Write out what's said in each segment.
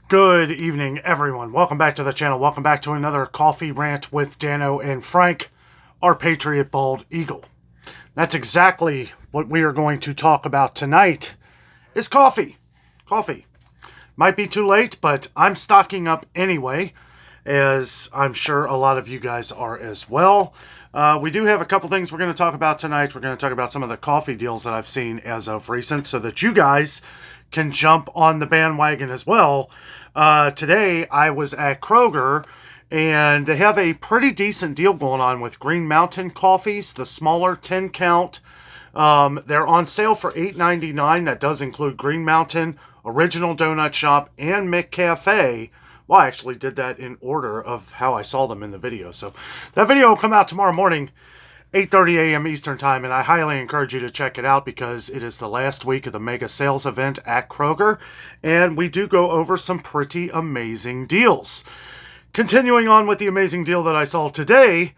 Good evening, everyone. Welcome back to the channel. Welcome back to another coffee rant with Dano and Frank, our Patriot Bald Eagle. That's exactly what we are going to talk about tonight is coffee. Coffee. Might be too late, but I'm stocking up anyway, as I'm sure a lot of you guys are as well. We do have a couple things we're going to talk about tonight. We're going to talk about some of the coffee deals that I've seen as of recent so that you guys can jump on the bandwagon as well. Today, I was at Kroger, and they have a pretty decent deal going on with Green Mountain coffees, the smaller 10 count. They're on sale for $8.99. That does include Green Mountain, Original Donut Shop, and McCafe. Well, I actually did that in order of how I saw them in the video. So that video will come out tomorrow morning, 8:30 a.m. Eastern Time, and I highly encourage you to check it out because it is the last week of the mega sales event at Kroger, and we do go over some pretty amazing deals. Continuing on with the amazing deal that I saw today,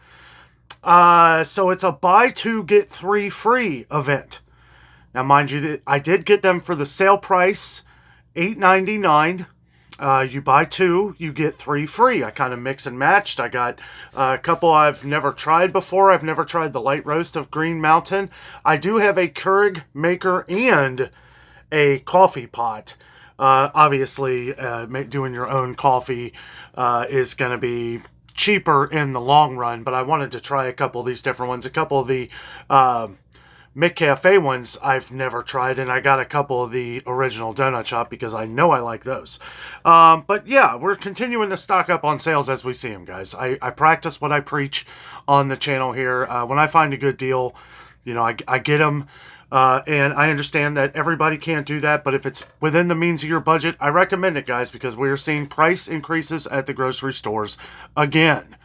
so it's a buy two, get three free event. Now, mind you, I did get them for the sale price, $8.99. You buy two, you get three free. I kind of mix and matched. I got a couple I've never tried before. I've never tried the light roast of Green Mountain. I do have a Keurig maker and a coffee pot. Obviously, doing your own coffee is going to be cheaper in the long run, but I wanted to try a couple of these different ones. A couple of the McCafe ones I've never tried, and I got a couple of the Original Donut Shop because I know I like those. But yeah, we're continuing to stock up on sales as we see them, guys. I practice what I preach on the channel here. When I find a good deal, you know, I get them, and I understand that everybody can't do that, but if it's within the means of your budget, I recommend it, guys, because we are seeing price increases at the grocery stores again.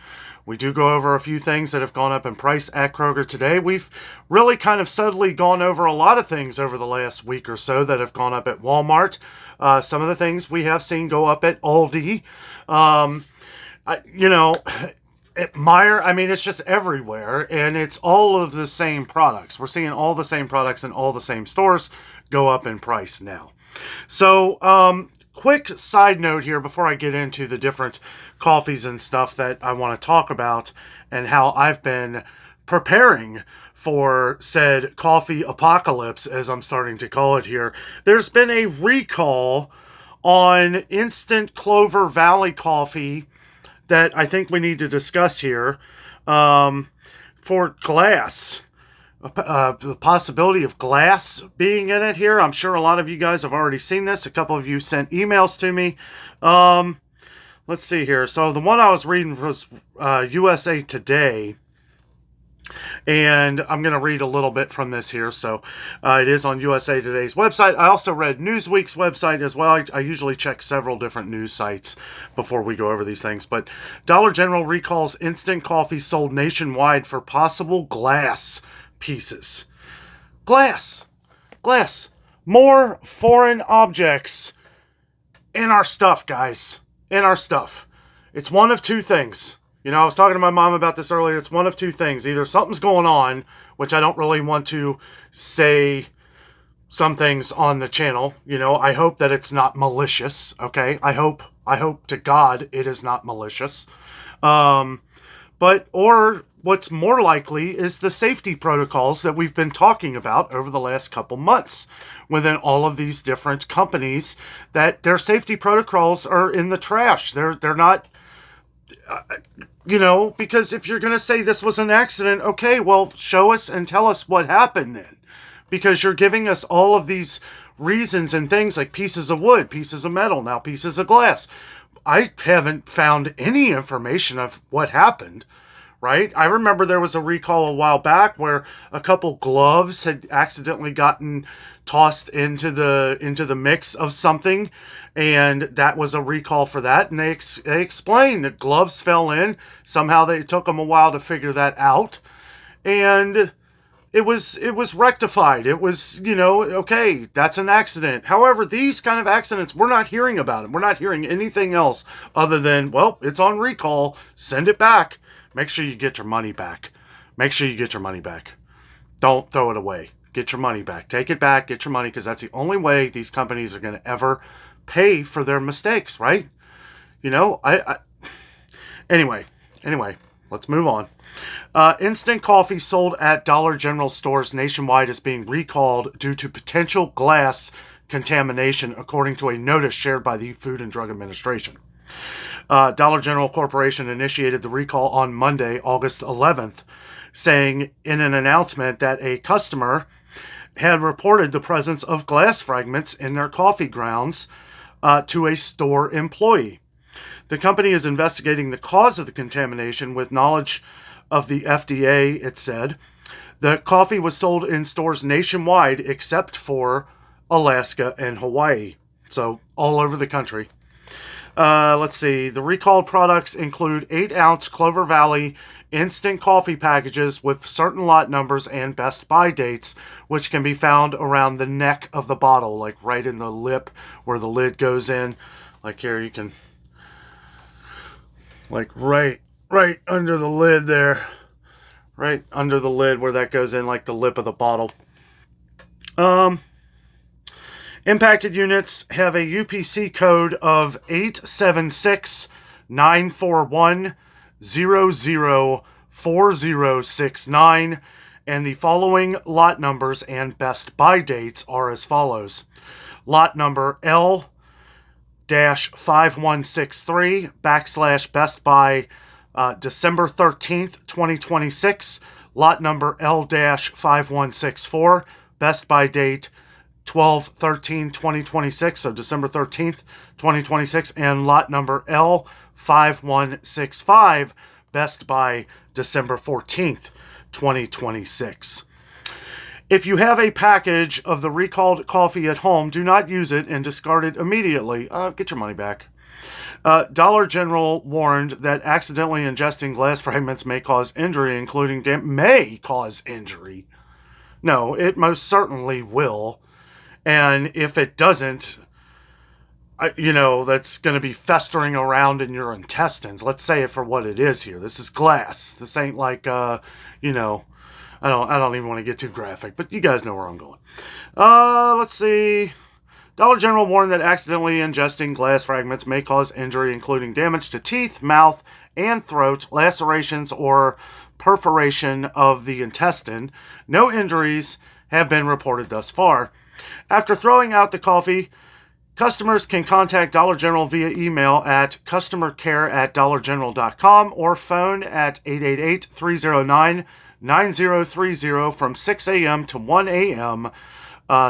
We do go over a few things that have gone up in price at Kroger today. We've really kind of subtly gone over a lot of things over the last week or so that have gone up at Walmart. Some of the things we have seen go up at Aldi. At Meijer, I mean, it's just everywhere, and it's all of the same products. We're seeing all the same products in all the same stores go up in price now. So, quick side note here before I get into the different coffees and stuff that I want to talk about and how I've been preparing for said coffee apocalypse, as I'm starting to call it here. There's been a recall on instant Clover Valley coffee that I think we need to discuss here for glass. The possibility of glass being in it here. I'm sure a lot of you guys have already seen this. A couple of you sent emails to me. Let's see here. So the one I was reading was USA Today. And I'm going to read a little bit from this here. So it is on USA Today's website. I also read Newsweek's website as well. I usually check several different news sites before we go over these things. But Dollar General recalls instant coffee sold nationwide for possible glass pieces. Glass. More foreign objects in our stuff, guys. In our stuff. It's one of two things. You know, I was talking to my mom about this earlier. It's one of two things. Either something's going on, which I don't really want to say some things on the channel. You know, I hope that it's not malicious, okay? I hope to God it is not malicious. Or what's more likely is the safety protocols that we've been talking about over the last couple months within all of these different companies, that their safety protocols are in the trash. They're not, because if you're going to say this was an accident, okay, well, show us and tell us what happened then. Because you're giving us all of these reasons and things like pieces of wood, pieces of metal, now pieces of glass. I haven't found any information of what happened. Right? I remember there was a recall a while back where a couple gloves had accidentally gotten tossed into the mix of something, and that was a recall for that. And they explained that gloves fell in. Somehow they took them a while to figure that out, and it was rectified. It was, okay, that's an accident. However, these kind of accidents, we're not hearing about them. We're not hearing anything else other than, well, it's on recall. Send it back. Make sure you get your money back. Don't throw it away. Get your money back. Take it back. Get your money, because that's the only way these companies are going to ever pay for their mistakes, right? You know, anyway, let's move on. Instant coffee sold at Dollar General stores nationwide is being recalled due to potential glass contamination, according to a notice shared by the Food and Drug Administration. Dollar General Corporation initiated the recall on Monday, August 11th, saying in an announcement that a customer had reported the presence of glass fragments in their coffee grounds to a store employee. The company is investigating the cause of the contamination with knowledge of the FDA, it said. The coffee was sold in stores nationwide except for Alaska and Hawaii. So all over the country. Let's see. The recalled products include 8-ounce Clover Valley instant coffee packages with certain lot numbers and best by dates, which can be found around the neck of the bottle, like right in the lip where the lid goes in. Like here, you can, like right under the lid there. Right under the lid where that goes in, like the lip of the bottle. Impacted units have a UPC code of 876-941-004069, and the following lot numbers and best by dates are as follows. Lot number L-5163 / Best By December 13th, 2026. Lot number L-5164, Best By date 12/13/2026, so December 13th, 2026, and lot number L-5165, Best By December 14th, 2026. If you have a package of the recalled coffee at home, do not use it and discard it immediately. Get your money back. Dollar General warned that accidentally ingesting glass fragments may cause injury, including may cause injury. No, it most certainly will. And if it doesn't, that's going to be festering around in your intestines. Let's say it for what it is here. This is glass. This ain't like, I don't even want to get too graphic, but you guys know where I'm going. Let's see. Dollar General warned that accidentally ingesting glass fragments may cause injury, including damage to teeth, mouth, and throat, lacerations, or perforation of the intestine. No injuries have been reported thus far. After throwing out the coffee, customers can contact Dollar General via email at customercare@dollargeneral.com or phone at 888-309-9030 from 6 a.m. to 1 a.m.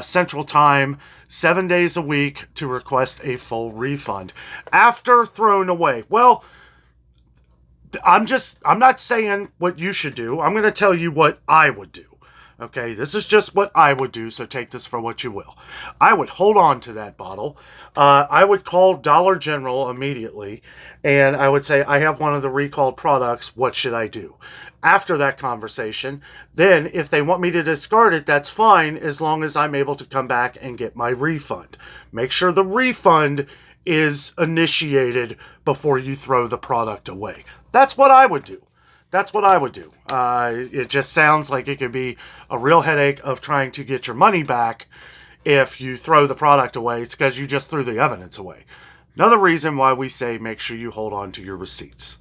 Central Time, 7 days a week, to request a full refund. After thrown away. Well, I'm not saying what you should do. I'm going to tell you what I would do. Okay, this is just what I would do, so take this for what you will. I would hold on to that bottle. I would call Dollar General immediately, and I would say, I have one of the recalled products. What should I do? After that conversation, then if they want me to discard it, that's fine, as long as I'm able to come back and get my refund. Make sure the refund is initiated before you throw the product away. That's what I would do. It just sounds like it could be a real headache of trying to get your money back if you throw the product away. It's because you just threw the evidence away. Another reason why we say make sure you hold on to your receipts.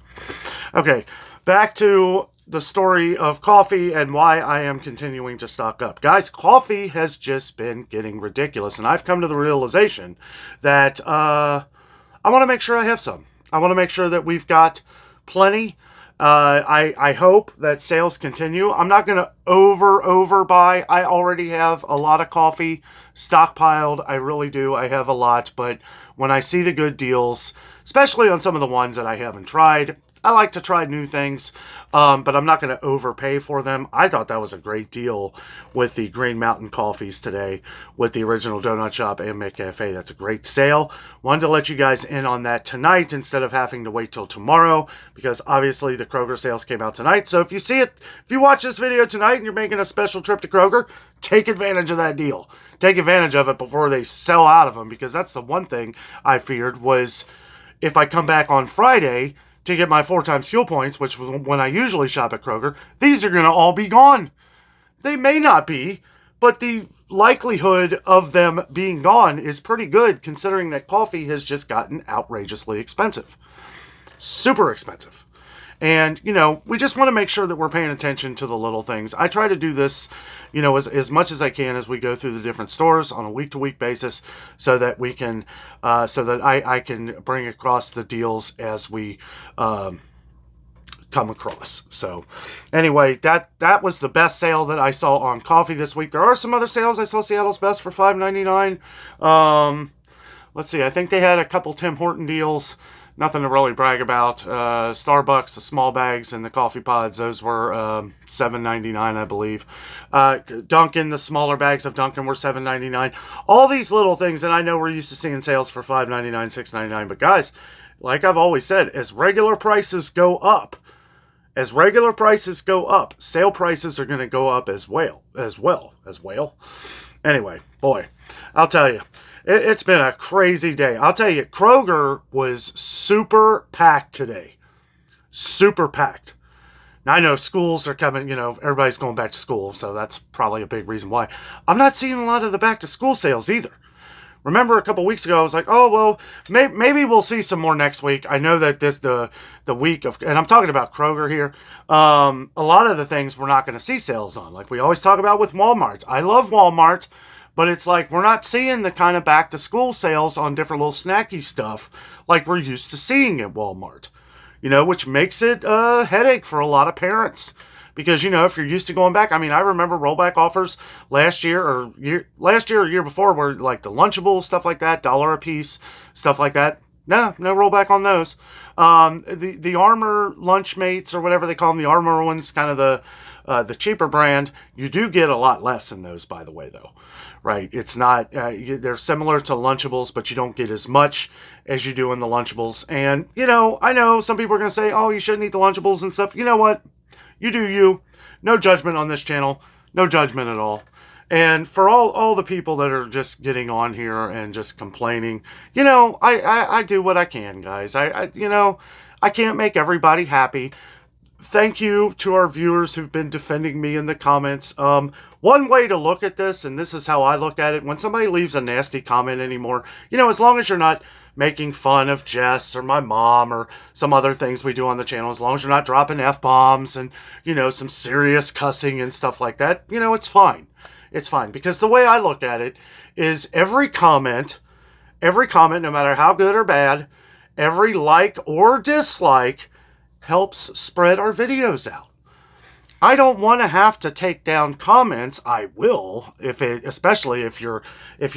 Okay, back to the story of coffee and why I am continuing to stock up. Guys, coffee has just been getting ridiculous, and I've come to the realization that I want to make sure I have some. I want to make sure that we've got plenty. I hope that sales continue. I'm not going to overbuy. I already have a lot of coffee stockpiled. I really do. I have a lot, but when I see the good deals, especially on some of the ones that I haven't tried, I like to try new things, but I'm not going to overpay for them. I thought that was a great deal with the Green Mountain coffees today with the Original Donut Shop and McCafe. That's a great sale. Wanted to let you guys in on that tonight instead of having to wait till tomorrow, because obviously the Kroger sales came out tonight. So if you see it, if you watch this video tonight and you're making a special trip to Kroger, take advantage of that deal. Take advantage of it before they sell out of them, because that's the one thing I feared was if I come back on Friday to get my 4 times fuel points, which was when I usually shop at Kroger, these are going to all be gone. They may not be, but the likelihood of them being gone is pretty good considering that coffee has just gotten outrageously expensive. Super expensive. And, we just want to make sure that we're paying attention to the little things. I try to do this, as much as I can as we go through the different stores on a week-to-week basis so that we can, so that I can bring across the deals as we come across. So anyway, that was the best sale that I saw on coffee this week. There are some other sales. I saw Seattle's Best for $5.99. Let's see. I think they had a couple Tim Horton deals. Nothing to really brag about. Starbucks, the small bags, and the coffee pods, those were $7.99, I believe. Dunkin', the smaller bags of Dunkin' were $7.99. All these little things, and I know we're used to seeing sales for $5.99, $6.99, but guys, like I've always said, as regular prices go up, sale prices are going to go up as well. Anyway, boy, I'll tell you. It's been a crazy day. I'll tell you, Kroger was super packed today. Super packed. Now, I know schools are coming, everybody's going back to school, so that's probably a big reason why. I'm not seeing a lot of the back-to-school sales either. Remember a couple weeks ago, I was like, oh, well, maybe we'll see some more next week. I know that the week of, and I'm talking about Kroger here, a lot of the things we're not going to see sales on, like we always talk about with Walmart. I love Walmart. But it's like we're not seeing the kind of back-to-school sales on different little snacky stuff like we're used to seeing at Walmart. Which makes it a headache for a lot of parents. Because, if you're used to going back, I remember rollback offers last year or year before were like the Lunchables, stuff like that, $1 a piece, stuff like that. No rollback on those. The Armor Lunchmates or whatever they call them, the Armor ones, kind of the cheaper brand, you do get a lot less in those, by the way, though. Right? It's not, they're similar to Lunchables, but you don't get as much as you do in the Lunchables. And, I know some people are going to say, oh, you shouldn't eat the Lunchables and stuff. You know what? You do you. No judgment on this channel. No judgment at all. And for all the people that are just getting on here and just complaining, I do what I can, guys. I can't make everybody happy. Thank you to our viewers who've been defending me in the comments. One way to look at this, and this is how I look at it, when somebody leaves a nasty comment anymore, as long as you're not making fun of Jess or my mom or some other things we do on the channel, as long as you're not dropping F-bombs and, some serious cussing and stuff like that, it's fine. It's fine. Because the way I look at it is every comment, no matter how good or bad, every like or dislike helps spread our videos out. I don't want to have to take down comments. I will, especially if you're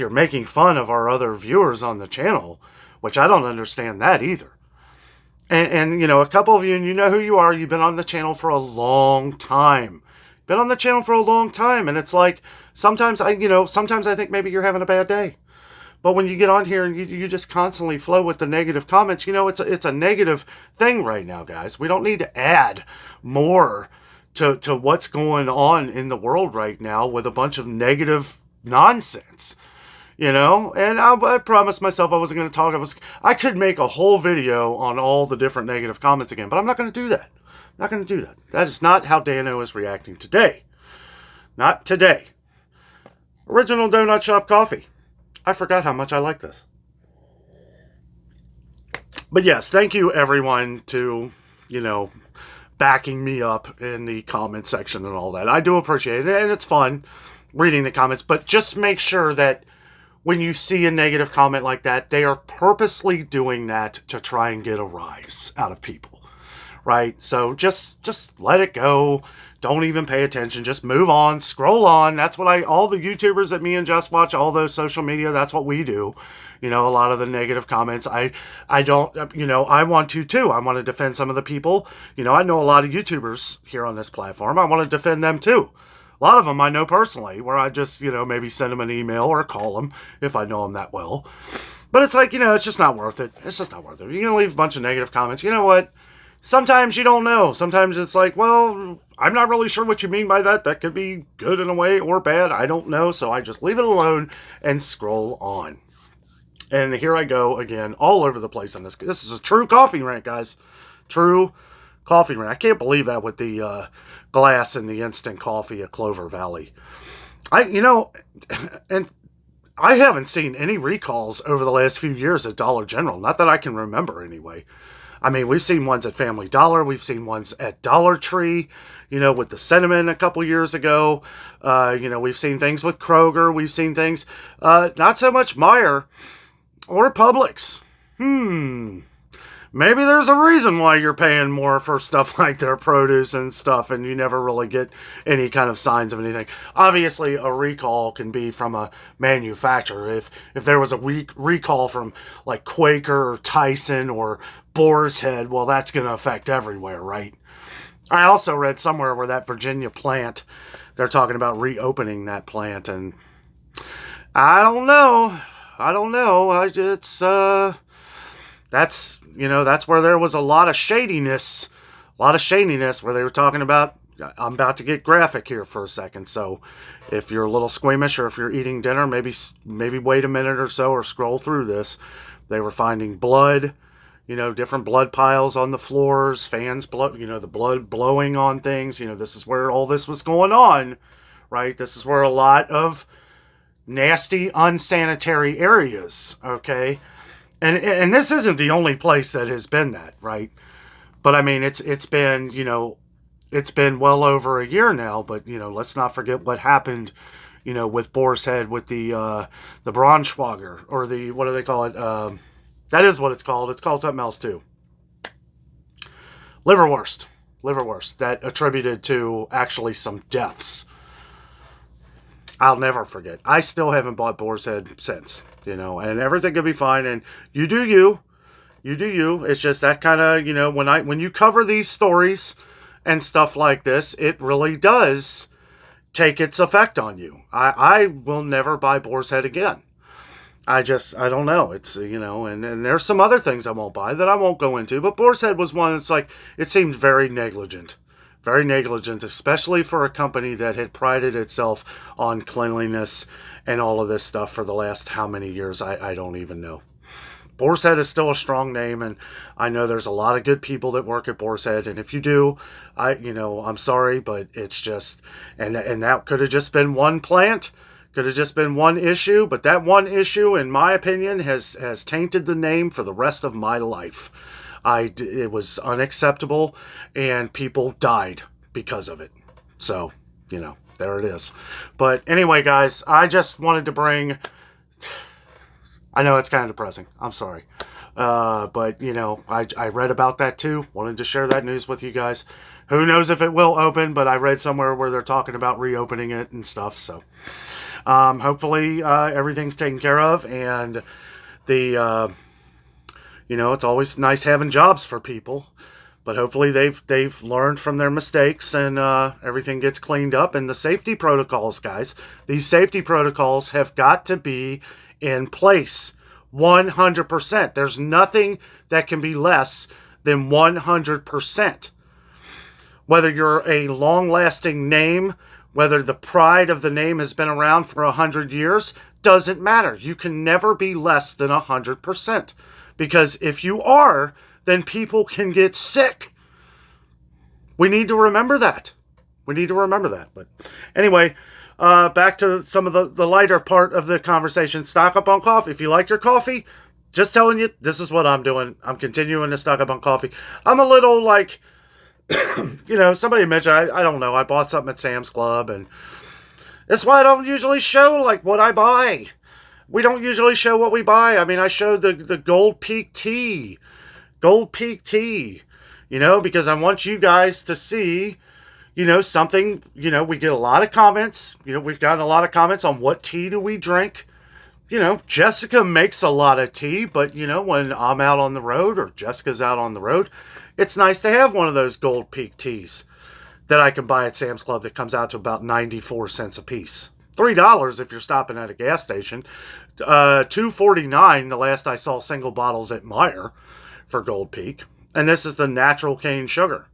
making fun of our other viewers on the channel, which I don't understand that either. And a couple of you, and you know who you are, you've been on the channel for a long time. And it's like, sometimes I think maybe you're having a bad day. But when you get on here and you just constantly flow with the negative comments, it's a negative thing right now, guys. We don't need to add more to what's going on in the world right now with a bunch of negative nonsense. And I promised myself I wasn't going to talk. I could make a whole video on all the different negative comments again, but I'm not going to do that. That is not how Dano is reacting today. Not today. Original Donut Shop coffee. I forgot how much I like this. But yes, thank you everyone to, backing me up in the comment section and all that. I do appreciate it, and it's fun reading the comments, but just make sure that when you see a negative comment like that, they are purposely doing that to try and get a rise out of people, right? So just let it go. Don't even pay attention. Just move on, scroll on. That's what all the YouTubers that me and Jess watch, all those social media, that's what we do. A lot of the negative comments, I don't, I want to too. I want to defend some of the people. I know a lot of YouTubers here on this platform. I want to defend them too. A lot of them I know personally, where I just, maybe send them an email or call them if I know them that well. But it's like, it's just not worth it. It's just not worth it. You're going to leave a bunch of negative comments. You know what? Sometimes you don't know. Sometimes it's like, well, I'm not really sure what you mean by that. That could be good in a way or bad. I don't know. So I just leave it alone and scroll on. And here I go again, all over the place on this. This is a true coffee rant, guys. True coffee rant. I can't believe that with the glass and the instant coffee at Clover Valley. You know, and I haven't seen any recalls over the last few years at Dollar General. Not that I can remember, anyway. I mean, we've seen ones at Family Dollar. We've seen ones at Dollar Tree, with the cinnamon a couple years ago. We've seen things with Kroger. We've seen things, not so much Meijer or Publix. Maybe there's a reason why you're paying more for stuff like their produce and stuff, and you never really get any kind of signs of anything. Obviously, a recall can be from a manufacturer. If there was a recall from like Quaker or Tyson or Boar's Head, well, that's going to affect everywhere, right? I also read somewhere where that Virginia plant, they're talking about reopening that plant, and I don't know. That's where there was a lot of shadiness where they were talking about. I'm about to get graphic here for a second, so if you're a little squeamish or if you're eating dinner, maybe wait a minute or so or scroll through this. They were finding blood, different blood piles on the floors, fans the blood blowing on things. This is where all this was going on, right? This is where a lot of nasty, unsanitary areas, okay? And this isn't the only place that has been that, right? But I mean, it's been, it's been well over a year now, but, let's not forget what happened, with Boar's Head, with the Braunschweiger, or what do they call it? That is what it's called. It's called something else too. Liverwurst, that attributed to actually some deaths. I'll never forget. I still haven't bought Boar's Head since, and everything could be fine. And you do you. It's just that kind of, when you cover these stories and stuff like this, it really does take its effect on you. I will never buy Boar's Head again. I don't know. It's, and there's some other things I won't buy that I won't go into. But Boar's Head was one that's like, it seemed very negligent. Very negligent, especially for a company that had prided itself on cleanliness and all of this stuff for the last how many years, I don't even know. Boar's Head is still a strong name, and I know there's a lot of good people that work at Boar's Head, and if you do, I'm sorry, but it's just, and that could have just been one plant, could have just been one issue, but that one issue, in my opinion, has tainted the name for the rest of my life. It was unacceptable, and people died because of it. So, there it is. But anyway, guys, I just wanted to bring... I know it's kind of depressing. I'm sorry. But, I read about that too. Wanted to share that news with you guys. Who knows if it will open, but I read somewhere where they're talking about reopening it and stuff. So, hopefully, everything's taken care of, and the... it's always nice having jobs for people, but hopefully they've learned from their mistakes, and everything gets cleaned up. And the safety protocols, guys, these safety protocols have got to be in place 100%. There's nothing that can be less than 100%. Whether you're a long-lasting name, whether the pride of the name has been around for 100 years, doesn't matter. You can never be less than 100%. Because if you are, then people can get sick. We need to remember that. But anyway, back to some of the lighter part of the conversation. Stock up on coffee. If you like your coffee, just telling you, this is what I'm doing. I'm continuing to stock up on coffee. I'm a little like, somebody mentioned, I don't know, I bought something at Sam's Club, and that's why I don't usually show like what I buy. We don't usually show what we buy. I mean, I showed the Gold Peak tea. Because I want you guys to see, something, we get a lot of comments. We've gotten a lot of comments on what tea do we drink. Jessica makes a lot of tea, but, when I'm out on the road or Jessica's out on the road, it's nice to have one of those Gold Peak teas that I can buy at Sam's Club that comes out to about 94 cents a piece. $3 if you're stopping at a gas station. $2.49 the last I saw single bottles at Meijer for Gold Peak. And this is the natural cane sugar.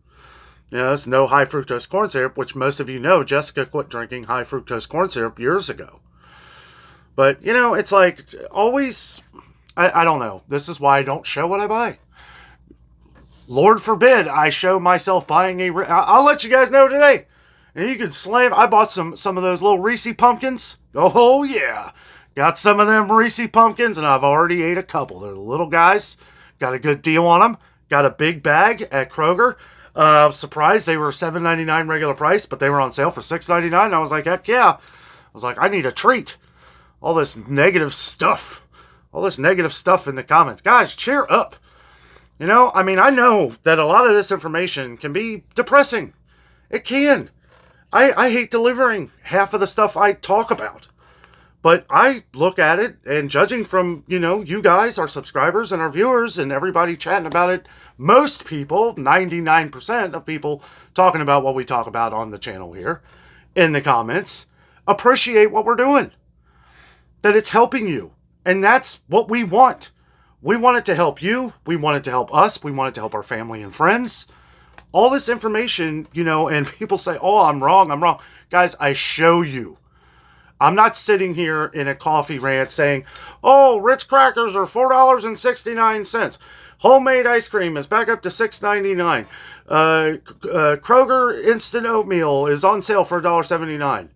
It's no high fructose corn syrup, which most of you know Jessica quit drinking high fructose corn syrup years ago. But, it's like always, I don't know. This is why I don't show what I buy. Lord forbid I show myself buying I'll let you guys know today. And you can slam. I bought some of those little Reese pumpkins. Oh, yeah. Got some of them Reese pumpkins, and I've already ate a couple. They're the little guys. Got a good deal on them. Got a big bag at Kroger. I was surprised they were $7.99 regular price, but they were on sale for $6.99. I was like, heck yeah. I was like, I need a treat. All this negative stuff. All this negative stuff in the comments. Guys, cheer up. You know, I mean, I know that a lot of this information can be depressing. It can. I hate delivering half of the stuff I talk about. But I look at it, and judging from, you know, you guys, our subscribers and our viewers and everybody chatting about it, most people, 99% of people talking about what we talk about on the channel here in the comments, appreciate what we're doing. That it's helping you. And that's what we want. We want it to help you. We want it to help us. We want it to help our family and friends. All this information, you know, and people say, oh, I'm wrong. Guys, I show you. I'm not sitting here in a coffee rant saying, oh, Ritz crackers are $4.69. Homemade ice cream is back up to $6.99. Kroger instant oatmeal is on sale for $1.79.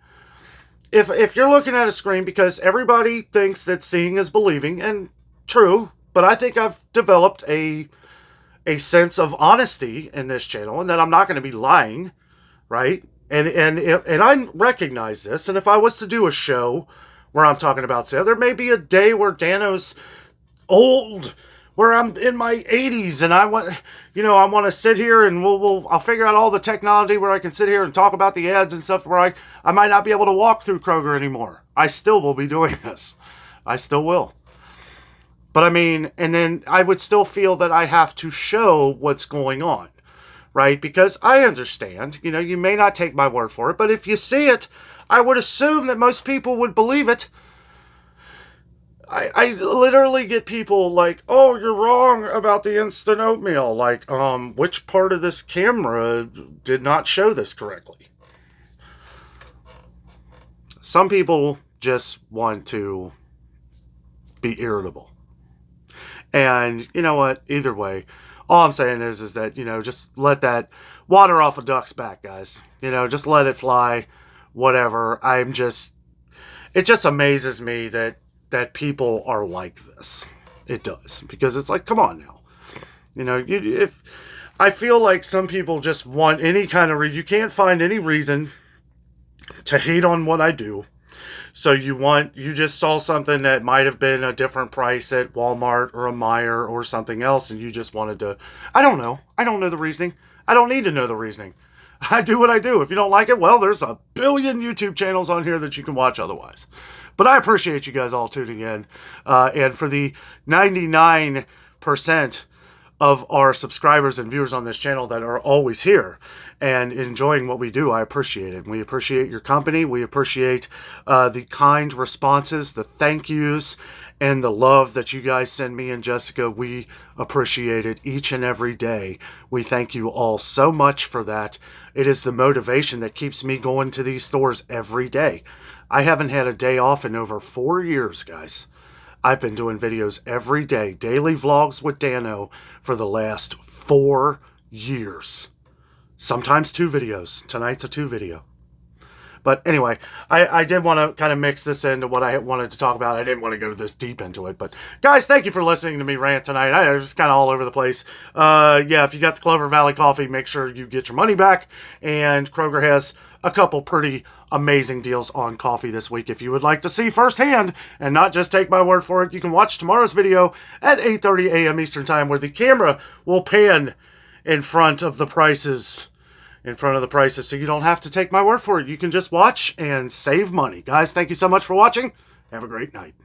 If you're looking at a screen, because everybody thinks that seeing is believing, and true, but I think I've developed a sense of honesty in this channel, and that I'm not going to be lying, right? And I recognize this, and if I was to do a show where I'm talking about sale, there may be a day where Dano's old, where I'm in my 80s, and I want to sit here and I'll figure out all the technology where I can sit here and talk about the ads and stuff where I might not be able to walk through Kroger anymore. I still will be doing this. I still will. But I mean, and then I would still feel that I have to show what's going on. Right? Because I understand, you know, you may not take my word for it, but if you see it, I would assume that most people would believe it. I literally get people like, oh, you're wrong about the instant oatmeal. Like, which part of this camera did not show this correctly? Some people just want to be irritable. And you know what? Either way, all I'm saying is that, you know, just let that water off a duck's back, guys. You know, just let it fly, whatever. It just amazes me that people are like this. It does. Because it's like, come on now. You know, if I feel like some people just want any kind of you can't find any reason to hate on what I do. So you just saw something that might have been a different price at Walmart or a Meijer or something else, and you just wanted to, I don't know. I don't know the reasoning. I don't need to know the reasoning. I do what I do. If you don't like it, well, there's a billion YouTube channels on here that you can watch otherwise. But I appreciate you guys all tuning in. And for the 99% of our subscribers and viewers on this channel that are always here and enjoying what we do, I appreciate it. We appreciate your company. We appreciate the kind responses, the thank yous, and the love that you guys send me and Jessica. We appreciate it each and every day. We thank you all so much for that. It is the motivation that keeps me going to these stores every day. I haven't had a day off in over 4 years, guys. I've been doing videos every day, daily vlogs with Dano for the last 4 years. Sometimes 2 videos. Tonight's a 2 video. But anyway, I did want to kind of mix this into what I wanted to talk about. I didn't want to go this deep into it. But guys, thank you for listening to me rant tonight. I was kind of all over the place. Yeah, if you got the Clover Valley coffee, make sure you get your money back. And Kroger has a couple pretty amazing deals on coffee this week. If you would like to see firsthand and not just take my word for it, you can watch tomorrow's video at 8:30 a.m. Eastern Time, where the camera will pan in front of the prices. So you don't have to take my word for it. You can just watch and save money. Guys, thank you so much for watching. Have a great night.